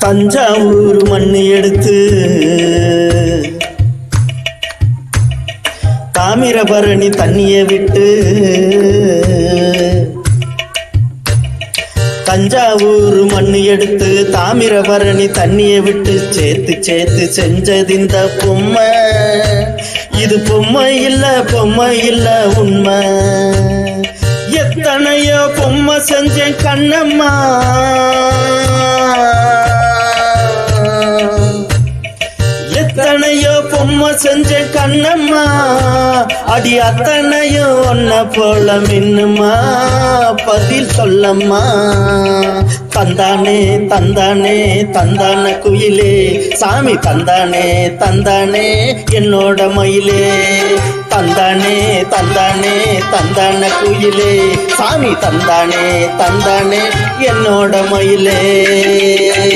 தஞ்சாவூர் மண்ணு எடுத்து தாமிரபரணி தண்ணிய விட்டு தஞ்சாவூர் மண்ணு எடுத்து தாமிரபரணி தண்ணிய விட்டு சேர்த்து சேர்த்து செஞ்சது இந்த பொம்மை. இது பொம்மை இல்ல உண்மை. எத்தனையோ பொம்மை செஞ்சேன் கண்ணம்மா, எத்தனையோ பொம்மை செஞ்சேன் கண்ணம்மா. அடி அத்தனையும் ஒன்ன போல மின்னுமா, பதில் சொல்லம்மா. தந்தானே தந்தானே தந்தான குயிலே, சாமி தந்தானே தந்தானே என்னோட மயிலே. தந்தானே தந்தானே தந்தான குயிலே, சாமி தந்தானே தந்தானே என்னோட மயிலே.